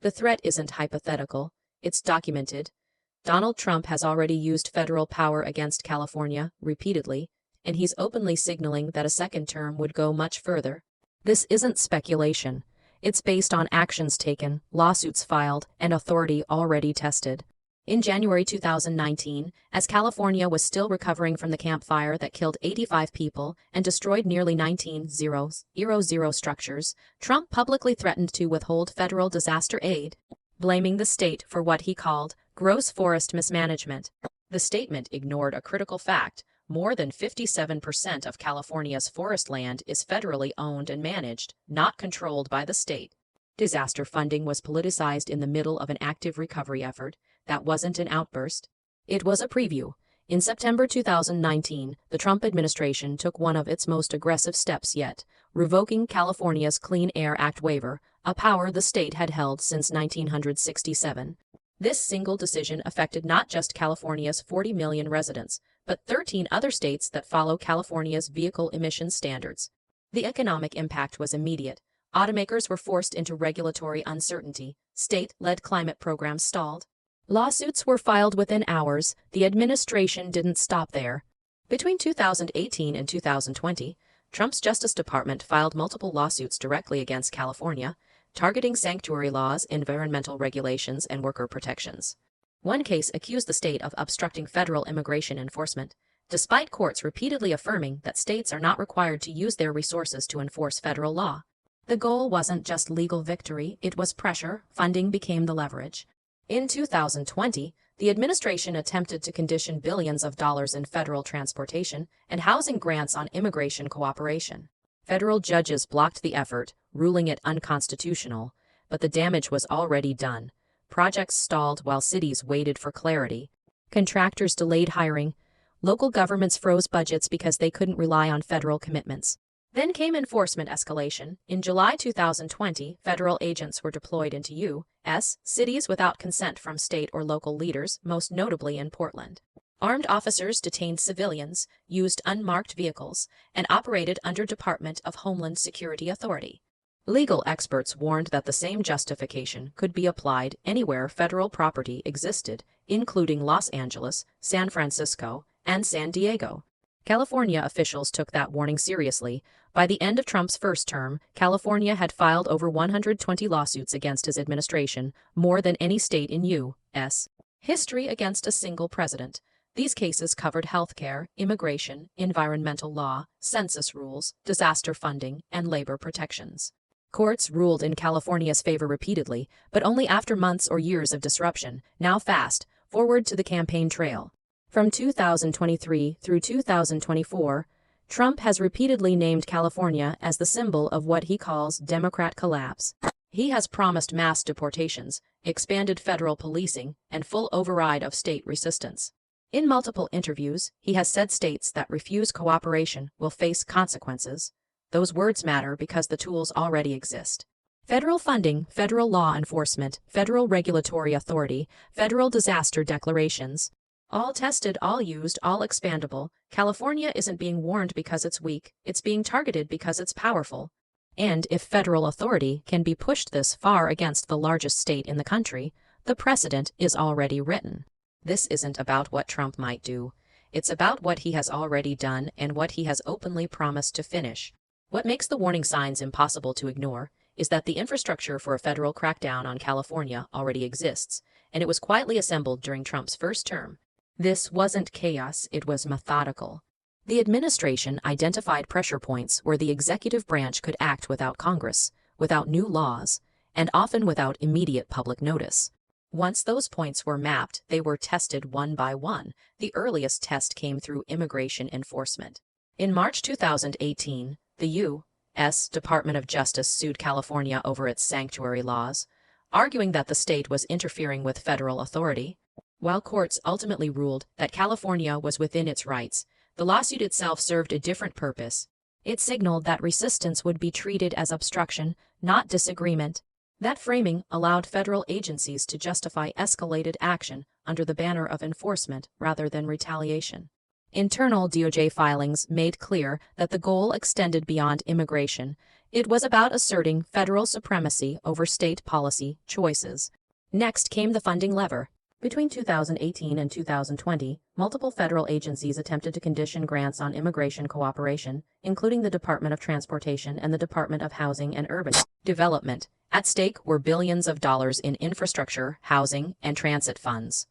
The threat isn't hypothetical, it's documented. Donald Trump has already used federal power against California repeatedly, and he's openly signaling that a second term would go much further. This isn't speculation. It's based on actions taken, lawsuits filed, and authority already tested. In January 2019, as California was still recovering from the Camp Fire that killed 85 people and destroyed nearly 19,000 structures, Trump publicly threatened to withhold federal disaster aid, blaming the state for what he called gross forest mismanagement. The statement ignored a critical fact: more than 57% of California's forest land is federally owned and managed, not controlled by the state. Disaster funding was politicized in the middle of an active recovery effort. That wasn't an outburst. It was a preview. In September 2019, the Trump administration took one of its most aggressive steps yet, revoking California's Clean Air Act waiver, a power the state had held since 1967. This single decision affected not just California's 40 million residents, but 13 other states that follow California's vehicle emission standards. The economic impact was immediate. Automakers were forced into regulatory uncertainty. State-led climate programs stalled. Lawsuits were filed within hours. The administration didn't stop there. Between 2018 and 2020, Trump's Justice Department filed multiple lawsuits directly against California, targeting sanctuary laws, environmental regulations, and worker protections. One case accused the state of obstructing federal immigration enforcement, despite courts repeatedly affirming that states are not required to use their resources to enforce federal law. The goal wasn't just legal victory, it was pressure. Funding became the leverage. In 2020, the administration attempted to condition billions of dollars in federal transportation and housing grants on immigration cooperation. Federal judges blocked the effort, ruling it unconstitutional, but the damage was already done. Projects stalled while cities waited for clarity. Contractors delayed hiring. Local governments froze budgets because they couldn't rely on federal commitments. Then came enforcement escalation. In July 2020, federal agents were deployed into U.S. cities without consent from state or local leaders, most notably in Portland. Armed officers detained civilians, used unmarked vehicles, and operated under Department of Homeland Security authority. Legal experts warned that the same justification could be applied anywhere federal property existed, including Los Angeles, San Francisco, and San Diego. California officials took that warning seriously. By the end of Trump's first term, California had filed over 120 lawsuits against his administration, more than any state in U.S. history against a single president. These cases covered healthcare, immigration, environmental law, census rules, disaster funding, and labor protections. Courts ruled in California's favor repeatedly, but only after months or years of disruption. Now fast forward to the campaign trail. From 2023 through 2024, Trump has repeatedly named California as the symbol of what he calls Democrat collapse. He has promised mass deportations, expanded federal policing, and full override of state resistance. In multiple interviews, he has said states that refuse cooperation will face consequences. Those words matter because the tools already exist. Federal funding, federal law enforcement, federal regulatory authority, federal disaster declarations. All tested, all used, all expandable. California isn't being warned because it's weak, it's being targeted because it's powerful. And if federal authority can be pushed this far against the largest state in the country, the precedent is already written. This isn't about what Trump might do. It's about what he has already done and what he has openly promised to finish. What makes the warning signs impossible to ignore is that the infrastructure for a federal crackdown on California already exists, and it was quietly assembled during Trump's first term. This wasn't chaos, it was methodical. The administration identified pressure points where the executive branch could act without Congress, without new laws, and often without immediate public notice. Once those points were mapped, they were tested one by one. The earliest test came through immigration enforcement. In March 2018, the U.S. Department of Justice sued California over its sanctuary laws, arguing that the state was interfering with federal authority. While courts ultimately ruled that California was within its rights, the lawsuit itself served a different purpose. It signaled that resistance would be treated as obstruction, not disagreement. That framing allowed federal agencies to justify escalated action under the banner of enforcement rather than retaliation. Internal DOJ filings made clear that the goal extended beyond immigration. It was about asserting federal supremacy over state policy choices. Next came the funding lever. Between 2018 and 2020, multiple federal agencies attempted to condition grants on immigration cooperation, including the Department of Transportation and the Department of Housing and Urban Development. At stake were billions of dollars in infrastructure, housing, and transit funds.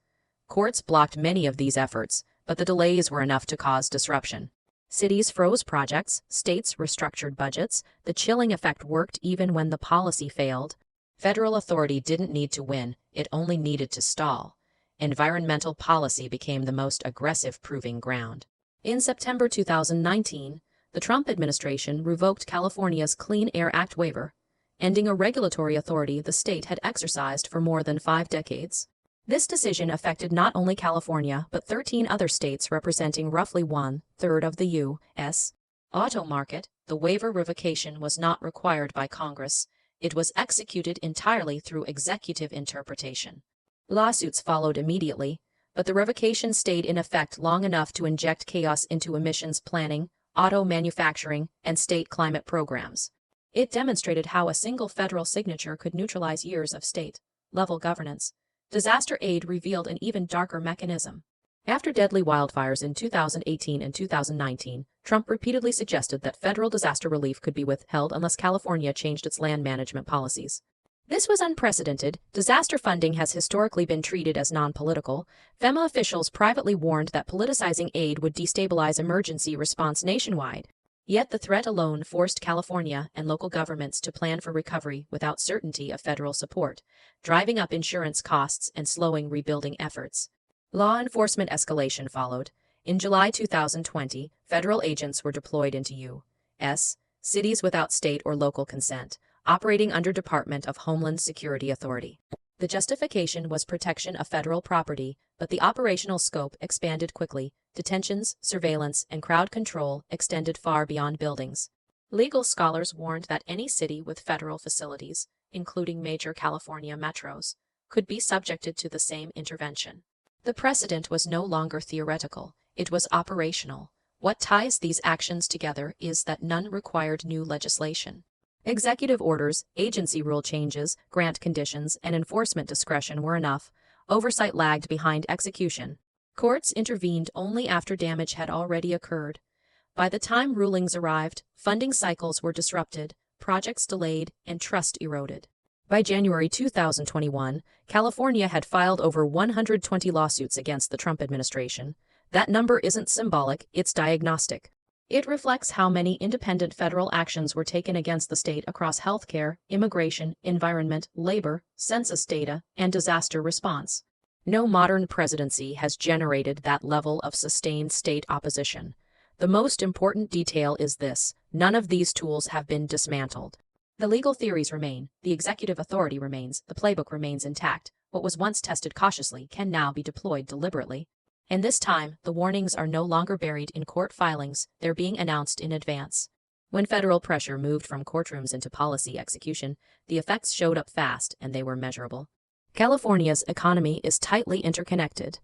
Courts blocked many of these efforts, but the delays were enough to cause disruption. Cities froze projects, states restructured budgets. The chilling effect worked even when the policy failed. Federal authority didn't need to win, it only needed to stall. Environmental policy became the most aggressive proving ground. In September 2019, the Trump administration revoked California's Clean Air Act waiver, ending a regulatory authority the state had exercised for more than 5 decades. This decision affected not only California but 13 other states representing roughly 1/3 of the U.S. auto market. The waiver revocation was not required by Congress. It was executed entirely through executive interpretation. Lawsuits followed immediately, but the revocation stayed in effect long enough to inject chaos into emissions planning, auto manufacturing, and state climate programs. It demonstrated how a single federal signature could neutralize years of state-level governance. Disaster aid revealed an even darker mechanism. After deadly wildfires in 2018 and 2019, Trump repeatedly suggested that federal disaster relief could be withheld unless California changed its land management policies. This was unprecedented. Disaster funding has historically been treated as non-political. FEMA officials privately warned that politicizing aid would destabilize emergency response nationwide. Yet the threat alone forced California and local governments to plan for recovery without certainty of federal support, driving up insurance costs and slowing rebuilding efforts. Law enforcement escalation followed. In July 2020, federal agents were deployed into U.S. cities without state or local consent, operating under Department of Homeland Security authority. The justification was protection of federal property, but the operational scope expanded quickly. Detentions, surveillance, and crowd control extended far beyond buildings. Legal scholars warned that any city with federal facilities, including major California metros, could be subjected to the same intervention. The precedent was no longer theoretical, it was operational. What ties these actions together is that none required new legislation. Executive orders, agency rule changes, grant conditions, and enforcement discretion were enough. Oversight lagged behind execution. Courts intervened only after damage had already occurred. By the time rulings arrived, funding cycles were disrupted, projects delayed, and trust eroded. By January 2021, California had filed over 120 lawsuits against the Trump administration. That number isn't symbolic, it's diagnostic. It reflects how many independent federal actions were taken against the state across healthcare, immigration, environment, labor, census data, and disaster response. No modern presidency has generated that level of sustained state opposition. The most important detail is this: none of these tools have been dismantled. The legal theories remain, the executive authority remains, the playbook remains intact. What was once tested cautiously can now be deployed deliberately. And this time, the warnings are no longer buried in court filings, they're being announced in advance. When federal pressure moved from courtrooms into policy execution, the effects showed up fast and they were measurable. California's economy is tightly interconnected,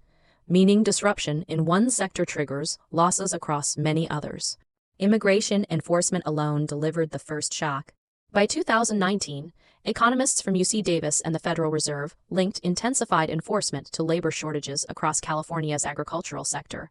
meaning disruption in one sector triggers losses across many others. Immigration enforcement alone delivered the first shock. By 2019, economists from UC Davis and the Federal Reserve linked intensified enforcement to labor shortages across California's agricultural sector,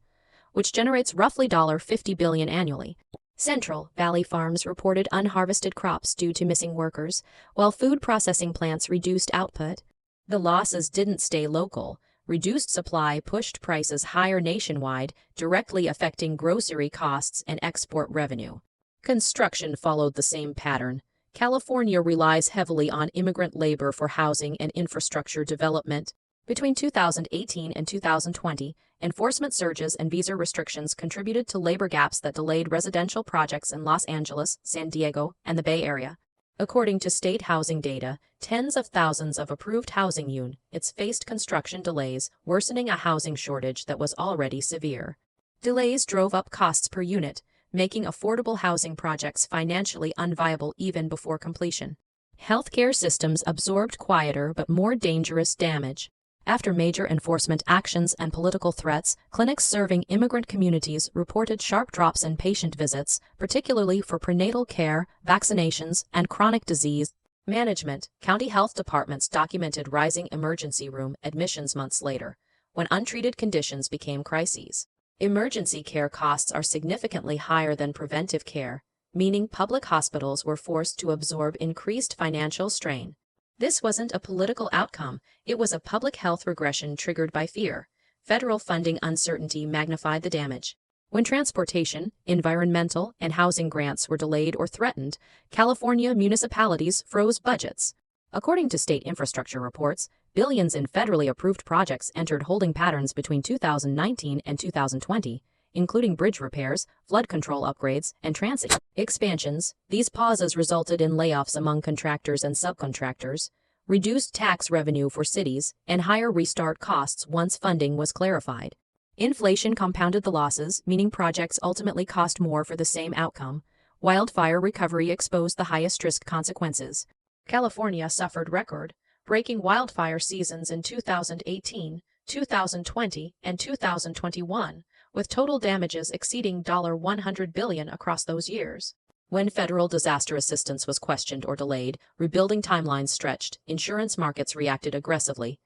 which generates roughly $50 billion annually. Central Valley farms reported unharvested crops due to missing workers, while food processing plants reduced output. The losses didn't stay local. Reduced supply pushed prices higher nationwide, directly affecting grocery costs and export revenue. Construction followed the same pattern. California relies heavily on immigrant labor for housing and infrastructure development. Between 2018 and 2020, enforcement surges and visa restrictions contributed to labor gaps that delayed residential projects in Los Angeles, San Diego, and the Bay Area. According to state housing data, tens of thousands of approved housing units faced construction delays, worsening a housing shortage that was already severe. Delays drove up costs per unit, making affordable housing projects financially unviable even before completion. Healthcare systems absorbed quieter but more dangerous damage. After major enforcement actions and political threats, clinics serving immigrant communities reported sharp drops in patient visits, particularly for prenatal care, vaccinations, and chronic disease management. County health departments documented rising emergency room admissions months later, when untreated conditions became crises. Emergency care costs are significantly higher than preventive care, meaning public hospitals were forced to absorb increased financial strain. This wasn't a political outcome, it was a public health regression triggered by fear. Federal funding uncertainty magnified the damage. When transportation, environmental, and housing grants were delayed or threatened, California municipalities froze budgets. According to state infrastructure reports, billions in federally approved projects entered holding patterns between 2019 and 2020, including bridge repairs, flood control upgrades, and transit expansions. These pauses resulted in layoffs among contractors and subcontractors, reduced tax revenue for cities, and higher restart costs once funding was clarified. Inflation compounded the losses, meaning projects ultimately cost more for the same outcome. Wildfire recovery exposed the highest risk consequences. California suffered record-breaking wildfire seasons in 2018, 2020, and 2021. With total damages exceeding $100 billion across those years. When federal disaster assistance was questioned or delayed, rebuilding timelines stretched, insurance markets reacted aggressively.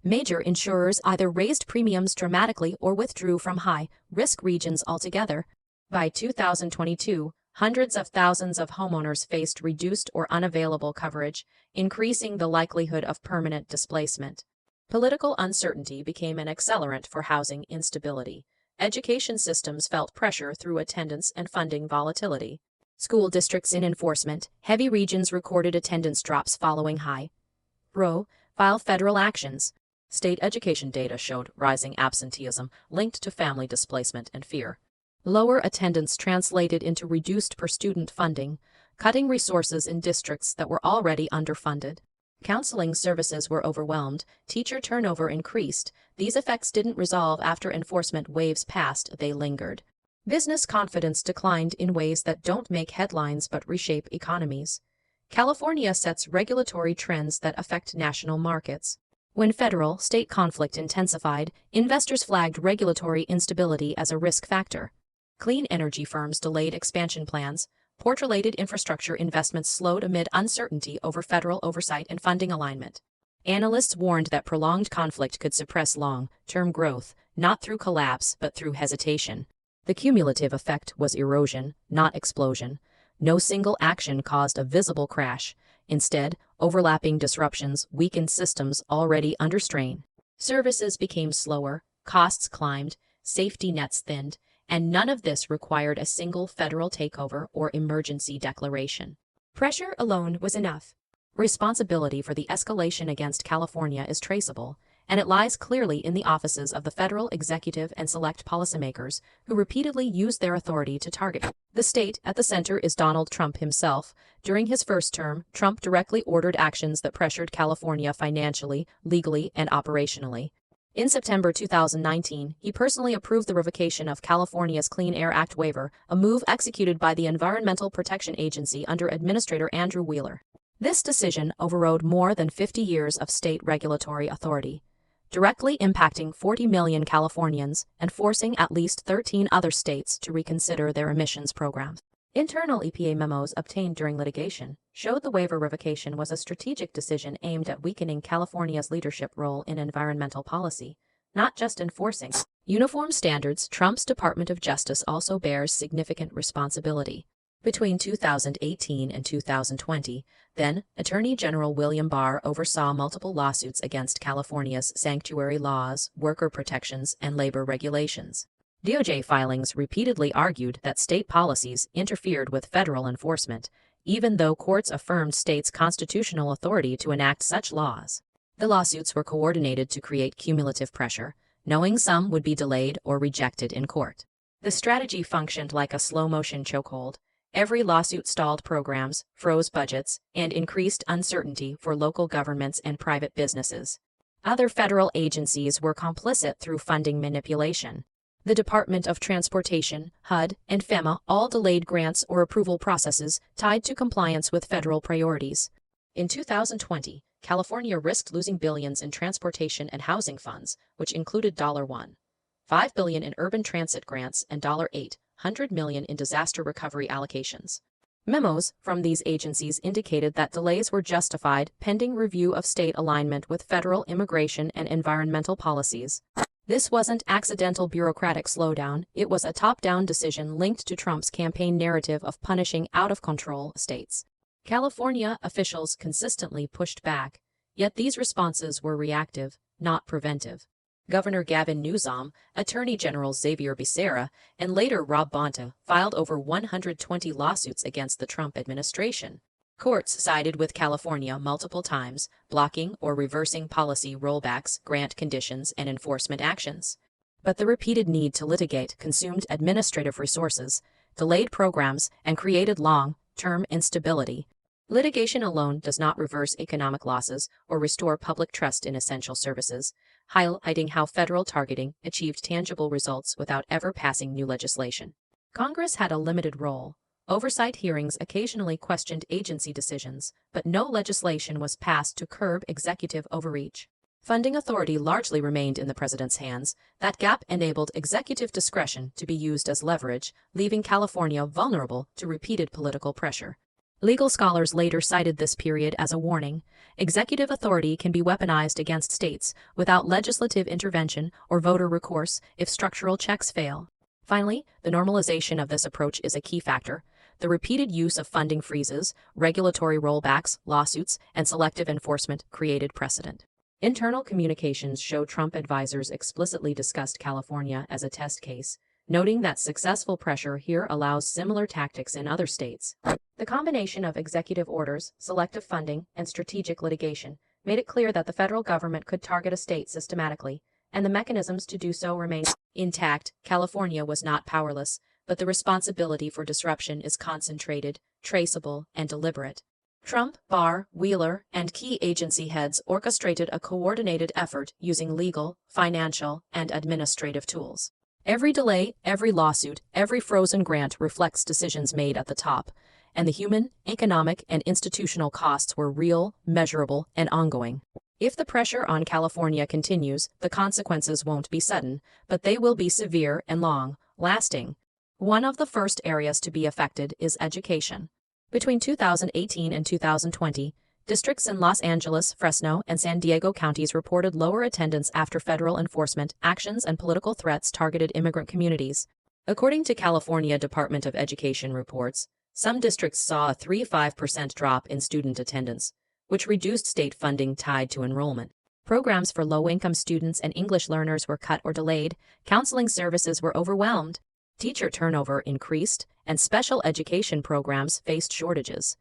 Major insurers either raised premiums dramatically or withdrew from high-risk regions altogether. By 2022, hundreds of thousands of homeowners faced reduced or unavailable coverage, increasing the likelihood of permanent displacement. Political uncertainty became an accelerant for housing instability. Education systems felt pressure through attendance and funding volatility. School districts in enforcement, heavy regions recorded attendance drops following high-profile federal actions. State education data showed rising absenteeism linked to family displacement and fear. Lower attendance translated into reduced per-student funding, cutting resources in districts that were already underfunded. Counseling services were overwhelmed, teacher turnover increased. These effects didn't resolve after enforcement waves passed, they lingered. Business confidence declined in ways that don't make headlines but reshape economies. California sets regulatory trends that affect national markets. When federal-state conflict intensified, investors flagged regulatory instability as a risk factor. Clean energy firms delayed expansion plans. Port-related infrastructure investments slowed amid uncertainty over federal oversight and funding alignment. Analysts warned that prolonged conflict could suppress long-term growth, not through collapse but through hesitation. The cumulative effect was erosion, not explosion. No single action caused a visible crash. Instead, overlapping disruptions weakened systems already under strain. Services became slower, costs climbed, safety nets thinned, and none of this required a single federal takeover or emergency declaration. Pressure alone was enough. Responsibility for the escalation against California is traceable, and it lies clearly in the offices of the federal executive and select policymakers who repeatedly used their authority to target the state. At the center is Donald Trump himself. During his first term, Trump directly ordered actions that pressured California financially, legally, and operationally. In September 2019, he personally approved the revocation of California's Clean Air Act waiver, a move executed by the Environmental Protection Agency under Administrator Andrew Wheeler. This decision overrode more than 50 years of state regulatory authority, directly impacting 40 million Californians and forcing at least 13 other states to reconsider their emissions programs. Internal EPA memos obtained during litigation showed the waiver revocation was a strategic decision aimed at weakening California's leadership role in environmental policy, not just enforcing uniform standards. Trump's Department of Justice also bears significant responsibility. Between 2018 and 2020, then Attorney General William Barr oversaw multiple lawsuits against California's sanctuary laws, worker protections, and labor regulations. DOJ filings repeatedly argued that state policies interfered with federal enforcement, even though courts affirmed states' constitutional authority to enact such laws. The lawsuits were coordinated to create cumulative pressure, knowing some would be delayed or rejected in court. The strategy functioned like a slow-motion chokehold. Every lawsuit stalled programs, froze budgets, and increased uncertainty for local governments and private businesses. Other federal agencies were complicit through funding manipulation. The Department of Transportation, HUD, and FEMA all delayed grants or approval processes tied to compliance with federal priorities. In 2020, California risked losing billions in transportation and housing funds, which included $1.5 billion in urban transit grants and $800 million in disaster recovery allocations. Memos from these agencies indicated that delays were justified pending review of state alignment with federal immigration and environmental policies. This wasn't accidental bureaucratic slowdown, it was a top-down decision linked to Trump's campaign narrative of punishing out-of-control states. California officials consistently pushed back, yet these responses were reactive, not preventive. Governor Gavin Newsom, Attorney General Xavier Becerra, and later Rob Bonta filed over 120 lawsuits against the Trump administration. Courts sided with California multiple times, blocking or reversing policy rollbacks, grant conditions, and enforcement actions. But the repeated need to litigate consumed administrative resources, delayed programs, and created long-term instability. Litigation alone does not reverse economic losses or restore public trust in essential services, highlighting how federal targeting achieved tangible results without ever passing new legislation. Congress had a limited role. Oversight hearings occasionally questioned agency decisions, but no legislation was passed to curb executive overreach. Funding authority largely remained in the president's hands. That gap enabled executive discretion to be used as leverage, leaving California vulnerable to repeated political pressure. Legal scholars later cited this period as a warning. Executive authority can be weaponized against states without legislative intervention or voter recourse if structural checks fail. Finally, the normalization of this approach is a key factor. The repeated use of funding freezes, regulatory rollbacks, lawsuits, and selective enforcement created precedent. Internal communications show Trump advisors explicitly discussed California as a test case, noting that successful pressure here allows similar tactics in other states. The combination of executive orders, selective funding, and strategic litigation made it clear that the federal government could target a state systematically, and the mechanisms to do so remained intact. California was not powerless, but the responsibility for disruption is concentrated, traceable, and deliberate. Trump, Barr, Wheeler, and key agency heads orchestrated a coordinated effort using legal, financial, and administrative tools. Every delay, every lawsuit, every frozen grant reflects decisions made at the top, and the human, economic, and institutional costs were real, measurable, and ongoing. If the pressure on California continues, the consequences won't be sudden, but they will be severe and long-lasting. One of the first areas to be affected is education. Between 2018 and 2020, districts in Los Angeles, Fresno, and San Diego counties reported lower attendance after federal enforcement actions and political threats targeted immigrant communities. According to California Department of Education reports, some districts saw a 3–5% drop in student attendance, which reduced state funding tied to enrollment. Programs for low-income students and English learners were cut or delayed, counseling services were overwhelmed, teacher turnover increased, and special education programs faced shortages.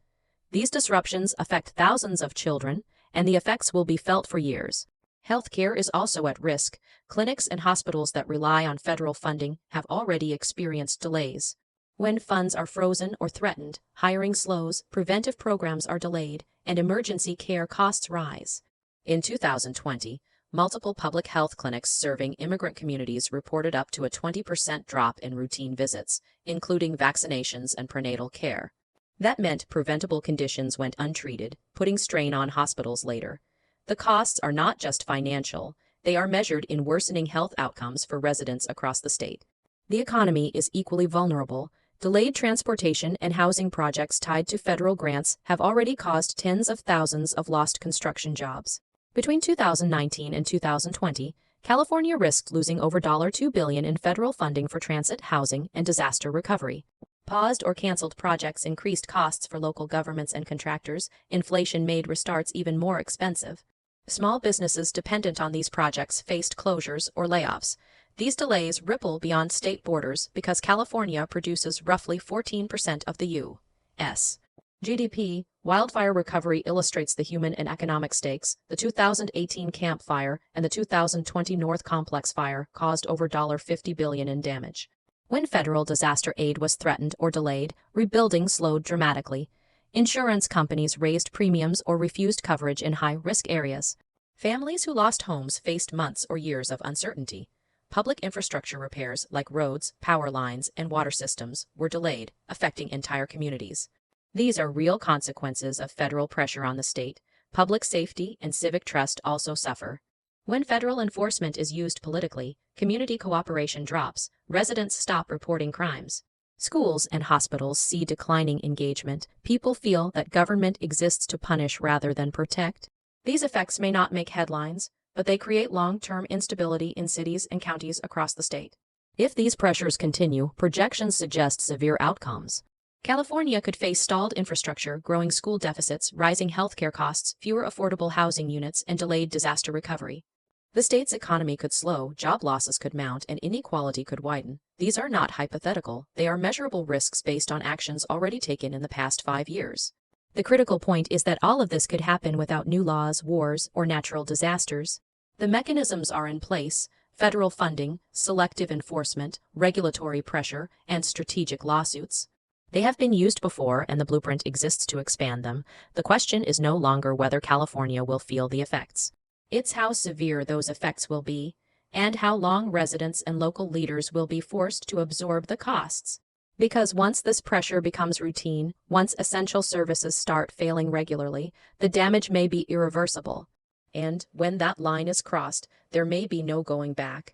These disruptions affect thousands of children, and the effects will be felt for years. Healthcare is also at risk. Clinics and hospitals that rely on federal funding have already experienced delays. When funds are frozen or threatened, hiring slows, preventive programs are delayed, and emergency care costs rise. In 2020, multiple public health clinics serving immigrant communities reported up to a 20% drop in routine visits, including vaccinations and prenatal care. That meant preventable conditions went untreated, putting strain on hospitals later. The costs are not just financial, they are measured in worsening health outcomes for residents across the state. The economy is equally vulnerable. Delayed transportation and housing projects tied to federal grants have already caused tens of thousands of lost construction jobs. Between 2019 and 2020, California risked losing over $2 billion in federal funding for transit, housing, and disaster recovery. Paused or canceled projects increased costs for local governments and contractors. Inflation made restarts even more expensive. Small businesses dependent on these projects faced closures or layoffs. These delays ripple beyond state borders because California produces roughly 14% of the U.S. GDP. Wildfire recovery illustrates the human and economic stakes. The 2018 Camp Fire and the 2020 North Complex Fire caused over $50 billion in damage. When federal disaster aid was threatened or delayed, rebuilding slowed dramatically. Insurance companies raised premiums or refused coverage in high-risk areas. Families who lost homes faced months or years of uncertainty. Public infrastructure repairs like roads, power lines, and water systems were delayed, affecting entire communities. These are real consequences of federal pressure on the state. Public safety and civic trust also suffer. When federal enforcement is used politically, community cooperation drops, residents stop reporting crimes. Schools and hospitals see declining engagement. People feel that government exists to punish rather than protect. These effects may not make headlines, but they create long-term instability in cities and counties across the state. If these pressures continue, projections suggest severe outcomes. California could face stalled infrastructure, growing school deficits, rising healthcare costs, fewer affordable housing units, and delayed disaster recovery. The state's economy could slow, job losses could mount, and inequality could widen. These are not hypothetical, they are measurable risks based on actions already taken in the past 5 years. The critical point is that all of this could happen without new laws, wars, or natural disasters. The mechanisms are in place: federal funding, selective enforcement, regulatory pressure, and strategic lawsuits. They have been used before, and the blueprint exists to expand them. The question is no longer whether California will feel the effects. It's how severe those effects will be, and how long residents and local leaders will be forced to absorb the costs. Because once this pressure becomes routine, once essential services start failing regularly, the damage may be irreversible. And when that line is crossed, there may be no going back.